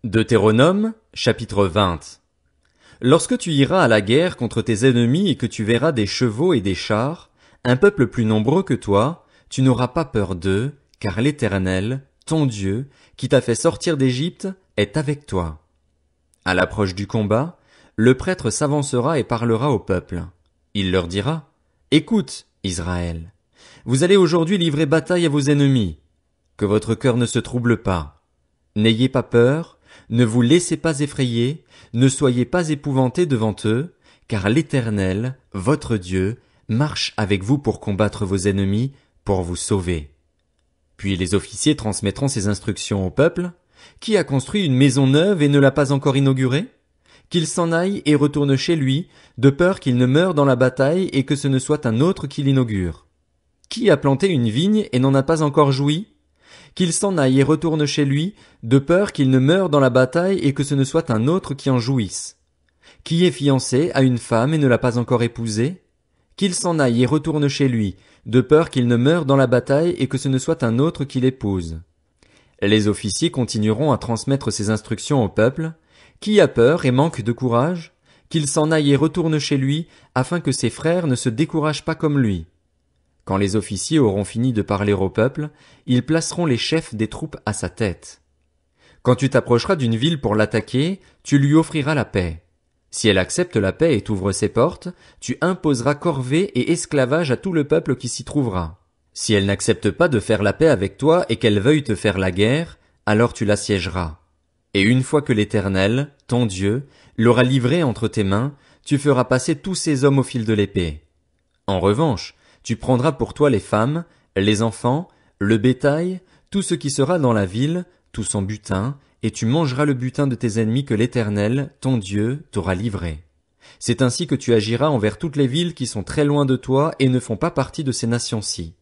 Deutéronome, chapitre 20. Lorsque tu iras à la guerre contre tes ennemis et que tu verras des chevaux et des chars, un peuple plus nombreux que toi, tu n'auras pas peur d'eux, car l'Éternel, ton Dieu, qui t'a fait sortir d'Égypte, est avec toi. À l'approche du combat, le prêtre s'avancera et parlera au peuple. Il leur dira: Écoute, Israël, vous allez aujourd'hui livrer bataille à vos ennemis. Que votre cœur ne se trouble pas. N'ayez pas peur, ne vous laissez pas effrayer, ne soyez pas épouvantés devant eux, car l'Éternel, votre Dieu, marche avec vous pour combattre vos ennemis, pour vous sauver. Puis les officiers transmettront ces instructions au peuple. Qui a construit une maison neuve et ne l'a pas encore inaugurée? Qu'il s'en aille et retourne chez lui, de peur qu'il ne meure dans la bataille et que ce ne soit un autre qui l'inaugure. Qui a planté une vigne et n'en a pas encore joui? Qu'il s'en aille et retourne chez lui, de peur qu'il ne meure dans la bataille et que ce ne soit un autre qui en jouisse. Qui est fiancé à une femme et ne l'a pas encore épousée? Qu'il s'en aille et retourne chez lui, de peur qu'il ne meure dans la bataille et que ce ne soit un autre qui l'épouse. Les officiers continueront à transmettre ces instructions au peuple. Qui a peur et manque de courage? Qu'il s'en aille et retourne chez lui, afin que ses frères ne se découragent pas comme lui. Quand les officiers auront fini de parler au peuple, ils placeront les chefs des troupes à sa tête. Quand tu t'approcheras d'une ville pour l'attaquer, tu lui offriras la paix. Si elle accepte la paix et t'ouvre ses portes, tu imposeras corvée et esclavage à tout le peuple qui s'y trouvera. Si elle n'accepte pas de faire la paix avec toi et qu'elle veuille te faire la guerre, alors tu l'assiégeras. Et une fois que l'Éternel, ton Dieu, l'aura livré entre tes mains, tu feras passer tous ces hommes au fil de l'épée. En revanche, tu prendras pour toi les femmes, les enfants, le bétail, tout ce qui sera dans la ville, tout son butin, et tu mangeras le butin de tes ennemis que l'Éternel, ton Dieu, t'aura livré. C'est ainsi que tu agiras envers toutes les villes qui sont très loin de toi et ne font pas partie de ces nations-ci.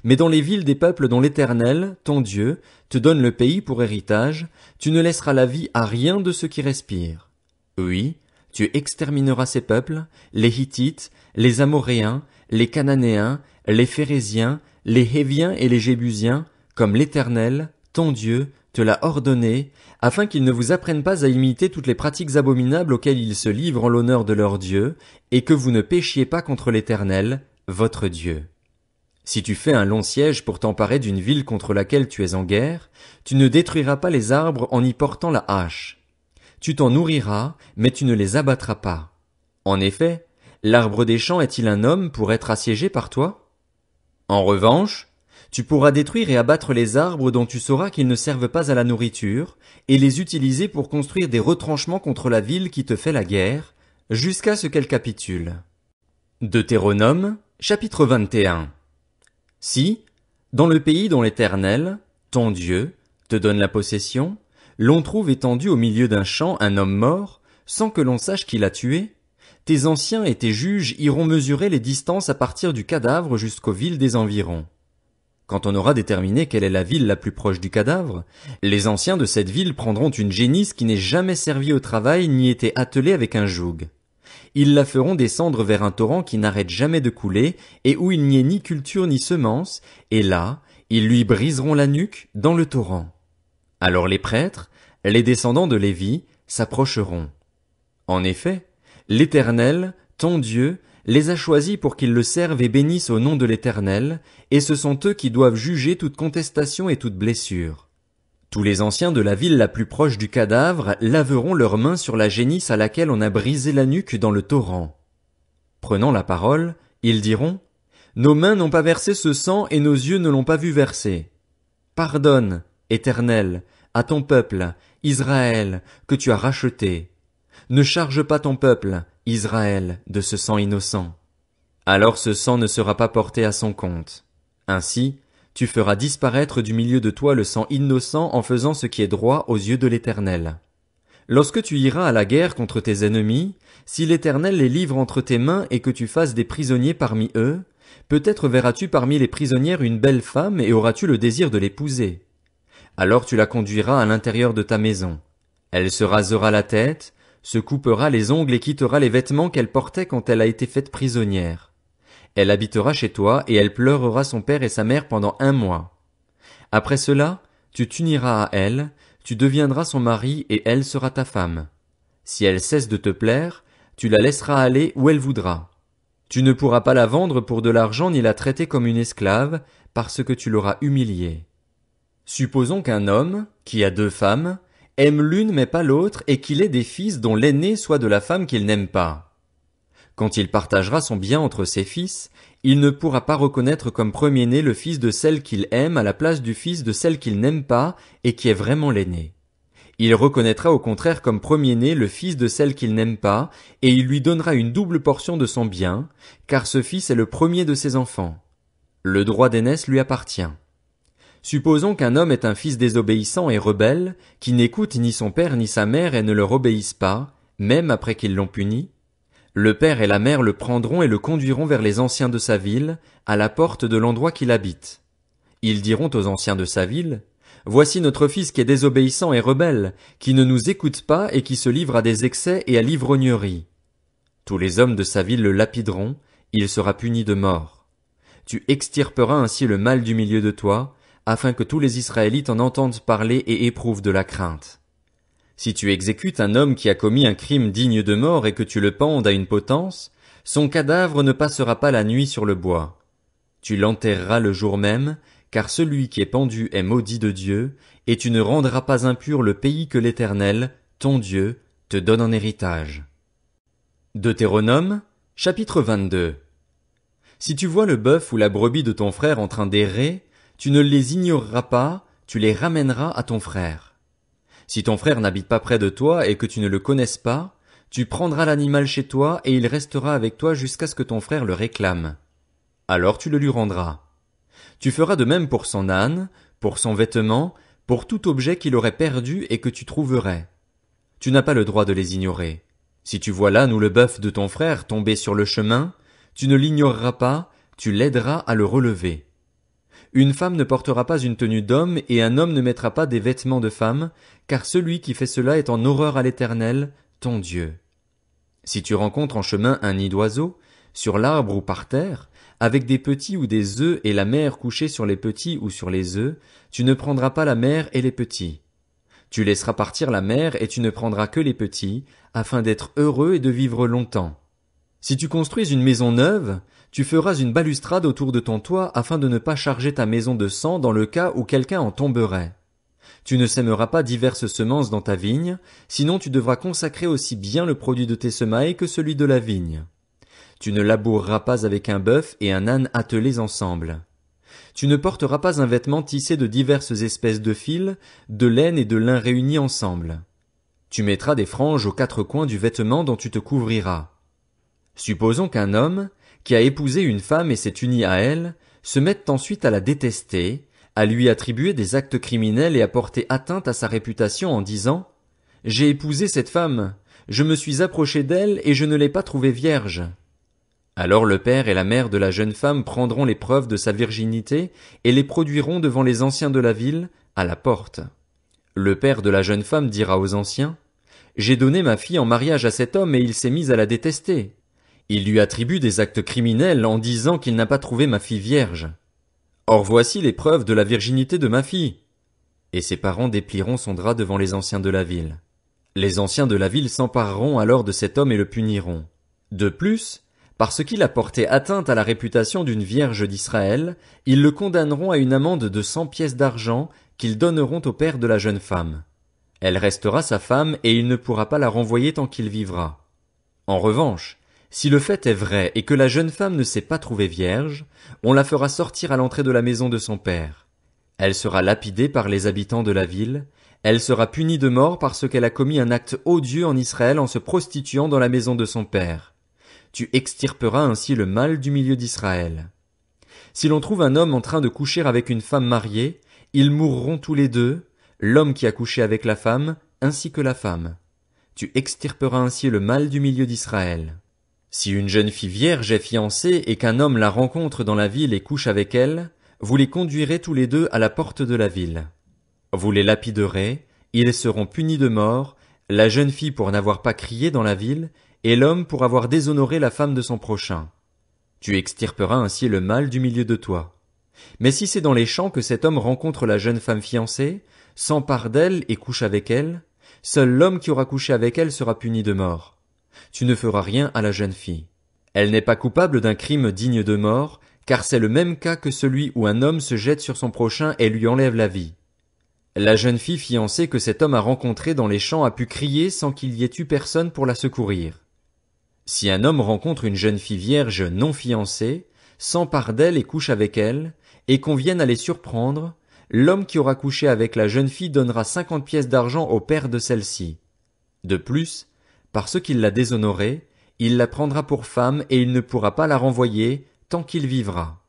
Mais dans les villes des peuples dont l'Éternel, ton Dieu, te donne le pays pour héritage, tu ne laisseras la vie à rien de ceux qui respirent. Oui, tu extermineras ces peuples, les Hittites, les Amoréens, les Cananéens, les Phéréziens, les Héviens et les Jébusiens, comme l'Éternel, ton Dieu, te l'a ordonné, afin qu'ils ne vous apprennent pas à imiter toutes les pratiques abominables auxquelles ils se livrent en l'honneur de leur Dieu, et que vous ne péchiez pas contre l'Éternel, votre Dieu. Si tu fais un long siège pour t'emparer d'une ville contre laquelle tu es en guerre, tu ne détruiras pas les arbres en y portant la hache. Tu t'en nourriras, mais tu ne les abattras pas. En effet, l'arbre des champs est-il un homme pour être assiégé par toi? En revanche, tu pourras détruire et abattre les arbres dont tu sauras qu'ils ne servent pas à la nourriture, et les utiliser pour construire des retranchements contre la ville qui te fait la guerre, jusqu'à ce qu'elle capitule. Deutéronome, chapitre 21. Si, dans le pays dont l'Éternel, ton Dieu, te donne la possession, l'on trouve étendu au milieu d'un champ un homme mort, sans que l'on sache qui l'a tué, tes anciens et tes juges iront mesurer les distances à partir du cadavre jusqu'aux villes des environs. Quand on aura déterminé quelle est la ville la plus proche du cadavre, les anciens de cette ville prendront une génisse qui n'ait jamais servi au travail ni été attelée avec un joug. Ils la feront descendre vers un torrent qui n'arrête jamais de couler et où il n'y ait ni culture ni semence, et là, ils lui briseront la nuque dans le torrent. Alors les prêtres, les descendants de Lévi, s'approcheront. En effet, l'Éternel, ton Dieu, les a choisis pour qu'ils le servent et bénissent au nom de l'Éternel, et ce sont eux qui doivent juger toute contestation et toute blessure. Tous les anciens de la ville la plus proche du cadavre laveront leurs mains sur la génisse à laquelle on a brisé la nuque dans le torrent. Prenant la parole, ils diront: Nos mains n'ont pas versé ce sang et nos yeux ne l'ont pas vu verser. Pardonne, Éternel, à ton peuple, Israël, que tu as racheté. Ne charge pas ton peuple, Israël, de ce sang innocent. Alors ce sang ne sera pas porté à son compte. Ainsi, tu feras disparaître du milieu de toi le sang innocent en faisant ce qui est droit aux yeux de l'Éternel. Lorsque tu iras à la guerre contre tes ennemis, si l'Éternel les livre entre tes mains et que tu fasses des prisonniers parmi eux, peut-être verras-tu parmi les prisonnières une belle femme et auras-tu le désir de l'épouser. Alors tu la conduiras à l'intérieur de ta maison. Elle se rasera la tête, se coupera les ongles et quittera les vêtements qu'elle portait quand elle a été faite prisonnière. Elle habitera chez toi et elle pleurera son père et sa mère pendant 1 mois. Après cela, tu t'uniras à elle, tu deviendras son mari et elle sera ta femme. Si elle cesse de te plaire, tu la laisseras aller où elle voudra. Tu ne pourras pas la vendre pour de l'argent ni la traiter comme une esclave, parce que tu l'auras humiliée. Supposons qu'un homme, qui a 2 femmes, aime l'une mais pas l'autre et qu'il ait des fils dont l'aîné soit de la femme qu'il n'aime pas. Quand il partagera son bien entre ses fils, il ne pourra pas reconnaître comme premier-né le fils de celle qu'il aime à la place du fils de celle qu'il n'aime pas et qui est vraiment l'aîné. Il reconnaîtra au contraire comme premier-né le fils de celle qu'il n'aime pas, et il lui donnera une double portion de son bien, car ce fils est le premier de ses enfants. Le droit d'aînesse lui appartient. Supposons qu'un homme est un fils désobéissant et rebelle, qui n'écoute ni son père ni sa mère et ne leur obéissent pas, même après qu'ils l'ont puni. Le père et la mère le prendront et le conduiront vers les anciens de sa ville, à la porte de l'endroit qu'il habite. Ils diront aux anciens de sa ville, « Voici notre fils qui est désobéissant et rebelle, qui ne nous écoute pas et qui se livre à des excès et à l'ivrognerie. » Tous les hommes de sa ville le lapideront, il sera puni de mort. Tu extirperas ainsi le mal du milieu de toi, afin que tous les Israélites en entendent parler et éprouvent de la crainte. Si tu exécutes un homme qui a commis un crime digne de mort et que tu le pendes à une potence, son cadavre ne passera pas la nuit sur le bois. Tu l'enterreras le jour même, car celui qui est pendu est maudit de Dieu, et tu ne rendras pas impur le pays que l'Éternel, ton Dieu, te donne en héritage. Deutéronome, chapitre 22. Si tu vois le bœuf ou la brebis de ton frère en train d'errer, tu ne les ignoreras pas, tu les ramèneras à ton frère. Si ton frère n'habite pas près de toi et que tu ne le connaisses pas, tu prendras l'animal chez toi et il restera avec toi jusqu'à ce que ton frère le réclame. Alors tu le lui rendras. Tu feras de même pour son âne, pour son vêtement, pour tout objet qu'il aurait perdu et que tu trouverais. Tu n'as pas le droit de les ignorer. Si tu vois l'âne ou le bœuf de ton frère tomber sur le chemin, tu ne l'ignoreras pas, tu l'aideras à le relever. Une femme ne portera pas une tenue d'homme et un homme ne mettra pas des vêtements de femme, car celui qui fait cela est en horreur à l'Éternel, ton Dieu. Si tu rencontres en chemin un nid d'oiseau, sur l'arbre ou par terre, avec des petits ou des œufs et la mère couchée sur les petits ou sur les œufs, tu ne prendras pas la mère et les petits. Tu laisseras partir la mère et tu ne prendras que les petits, afin d'être heureux et de vivre longtemps. Si tu construis une maison neuve, tu feras une balustrade autour de ton toit afin de ne pas charger ta maison de sang dans le cas où quelqu'un en tomberait. Tu ne sèmeras pas diverses semences dans ta vigne, sinon tu devras consacrer aussi bien le produit de tes semailles que celui de la vigne. Tu ne laboureras pas avec un bœuf et un âne attelés ensemble. Tu ne porteras pas un vêtement tissé de diverses espèces de fils, de laine et de lin réunis ensemble. Tu mettras des franges aux 4 coins du vêtement dont tu te couvriras. Supposons qu'un homme, qui a épousé une femme et s'est uni à elle, se mette ensuite à la détester, à lui attribuer des actes criminels et à porter atteinte à sa réputation en disant « J'ai épousé cette femme, je me suis approché d'elle et je ne l'ai pas trouvée vierge. » Alors le père et la mère de la jeune femme prendront les preuves de sa virginité et les produiront devant les anciens de la ville, à la porte. Le père de la jeune femme dira aux anciens « J'ai donné ma fille en mariage à cet homme et il s'est mis à la détester. Il lui attribue des actes criminels en disant qu'il n'a pas trouvé ma fille vierge. Or voici les preuves de la virginité de ma fille. » Et ses parents déplieront son drap devant les anciens de la ville. Les anciens de la ville s'empareront alors de cet homme et le puniront. De plus, parce qu'il a porté atteinte à la réputation d'une vierge d'Israël, ils le condamneront à une amende de 100 pièces d'argent qu'ils donneront au père de la jeune femme. Elle restera sa femme et il ne pourra pas la renvoyer tant qu'il vivra. En revanche, si le fait est vrai et que la jeune femme ne s'est pas trouvée vierge, on la fera sortir à l'entrée de la maison de son père. Elle sera lapidée par les habitants de la ville, elle sera punie de mort parce qu'elle a commis un acte odieux en Israël en se prostituant dans la maison de son père. Tu extirperas ainsi le mal du milieu d'Israël. Si l'on trouve un homme en train de coucher avec une femme mariée, ils mourront tous les deux, l'homme qui a couché avec la femme, ainsi que la femme. Tu extirperas ainsi le mal du milieu d'Israël. Si une jeune fille vierge est fiancée et qu'un homme la rencontre dans la ville et couche avec elle, vous les conduirez tous les deux à la porte de la ville. Vous les lapiderez, ils seront punis de mort, la jeune fille pour n'avoir pas crié dans la ville, et l'homme pour avoir déshonoré la femme de son prochain. Tu extirperas ainsi le mal du milieu de toi. Mais si c'est dans les champs que cet homme rencontre la jeune femme fiancée, s'empare d'elle et couche avec elle, seul l'homme qui aura couché avec elle sera puni de mort. Tu ne feras rien à la jeune fille. Elle n'est pas coupable d'un crime digne de mort, car c'est le même cas que celui où un homme se jette sur son prochain et lui enlève la vie. La jeune fille fiancée que cet homme a rencontrée dans les champs a pu crier sans qu'il y ait eu personne pour la secourir. Si un homme rencontre une jeune fille vierge non fiancée, s'empare d'elle et couche avec elle, et qu'on vienne à les surprendre, l'homme qui aura couché avec la jeune fille donnera 50 pièces d'argent au père de celle-ci. De plus, parce qu'il l'a déshonorée, il la prendra pour femme et il ne pourra pas la renvoyer tant qu'il vivra.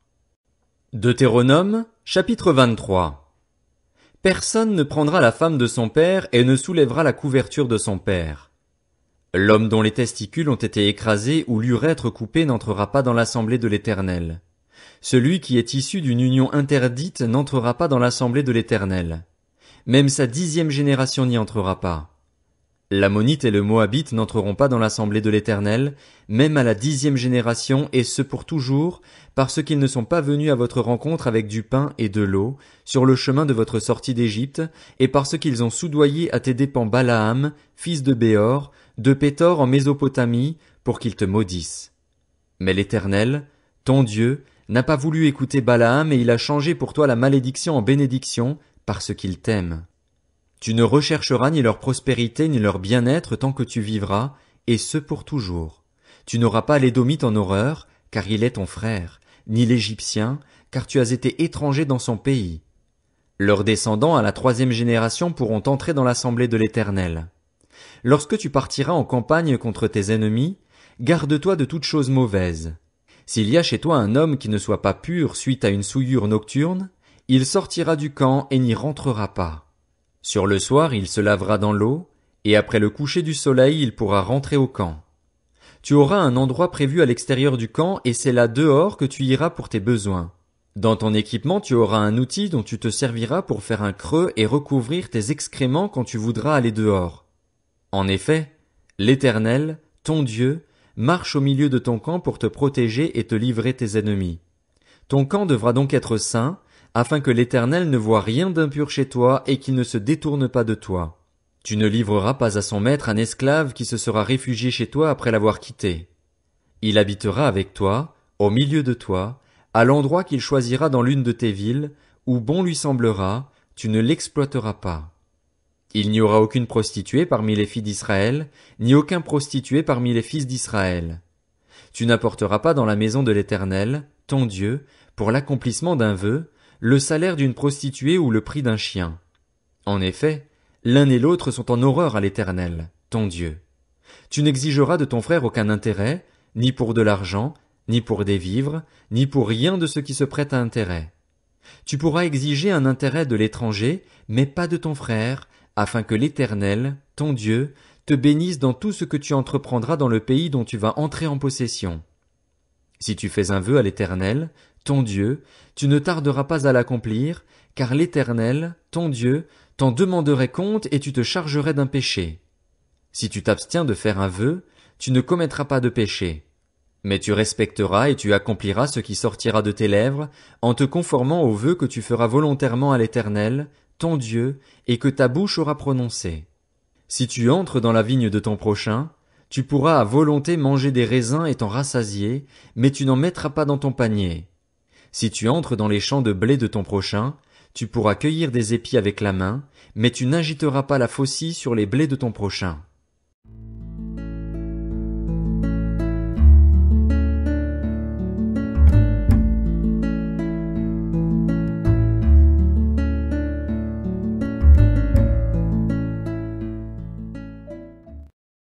Deutéronome, chapitre 23. Personne ne prendra la femme de son père et ne soulèvera la couverture de son père. L'homme dont les testicules ont été écrasés ou l'urètre coupé n'entrera pas dans l'assemblée de l'Éternel. Celui qui est issu d'une union interdite n'entrera pas dans l'assemblée de l'Éternel. Même sa 10e génération n'y entrera pas. L'Ammonite et le Moabite n'entreront pas dans l'assemblée de l'Éternel, même à la 10e génération, et ce pour toujours, parce qu'ils ne sont pas venus à votre rencontre avec du pain et de l'eau, sur le chemin de votre sortie d'Égypte, et parce qu'ils ont soudoyé à tes dépens Balaam, fils de Béor, de Pétor en Mésopotamie, pour qu'ils te maudissent. Mais l'Éternel, ton Dieu, n'a pas voulu écouter Balaam et il a changé pour toi la malédiction en bénédiction, parce qu'il t'aime. Tu ne rechercheras ni leur prospérité ni leur bien-être tant que tu vivras, et ce pour toujours. Tu n'auras pas l'Édomite en horreur, car il est ton frère, ni l'Égyptien, car tu as été étranger dans son pays. Leurs descendants à la 3e génération pourront entrer dans l'assemblée de l'Éternel. Lorsque tu partiras en campagne contre tes ennemis, garde-toi de toute chose mauvaise. S'il y a chez toi un homme qui ne soit pas pur suite à une souillure nocturne, il sortira du camp et n'y rentrera pas. Sur le soir, il se lavera dans l'eau, et après le coucher du soleil, il pourra rentrer au camp. Tu auras un endroit prévu à l'extérieur du camp, et c'est là dehors que tu iras pour tes besoins. Dans ton équipement, tu auras un outil dont tu te serviras pour faire un creux et recouvrir tes excréments quand tu voudras aller dehors. En effet, l'Éternel, ton Dieu, marche au milieu de ton camp pour te protéger et te livrer tes ennemis. Ton camp devra donc être saint, afin que l'Éternel ne voie rien d'impur chez toi et qu'il ne se détourne pas de toi. Tu ne livreras pas à son maître un esclave qui se sera réfugié chez toi après l'avoir quitté. Il habitera avec toi, au milieu de toi, à l'endroit qu'il choisira dans l'une de tes villes, où bon lui semblera, tu ne l'exploiteras pas. Il n'y aura aucune prostituée parmi les filles d'Israël, ni aucun prostitué parmi les fils d'Israël. Tu n'apporteras pas dans la maison de l'Éternel, ton Dieu, pour l'accomplissement d'un vœu, le salaire d'une prostituée ou le prix d'un chien. En effet, l'un et l'autre sont en horreur à l'Éternel, ton Dieu. Tu n'exigeras de ton frère aucun intérêt, ni pour de l'argent, ni pour des vivres, ni pour rien de ce qui se prête à intérêt. Tu pourras exiger un intérêt de l'étranger, mais pas de ton frère, afin que l'Éternel, ton Dieu, te bénisse dans tout ce que tu entreprendras dans le pays dont tu vas entrer en possession. Si tu fais un vœu à l'Éternel, ton Dieu, tu ne tarderas pas à l'accomplir, car l'Éternel, ton Dieu, t'en demanderait compte et tu te chargerais d'un péché. Si tu t'abstiens de faire un vœu, tu ne commettras pas de péché. Mais tu respecteras et tu accompliras ce qui sortira de tes lèvres, en te conformant au vœu que tu feras volontairement à l'Éternel, ton Dieu, et que ta bouche aura prononcé. Si tu entres dans la vigne de ton prochain, tu pourras à volonté manger des raisins et t'en rassasier, mais tu n'en mettras pas dans ton panier. Si tu entres dans les champs de blé de ton prochain, tu pourras cueillir des épis avec la main, mais tu n'agiteras pas la faucille sur les blés de ton prochain.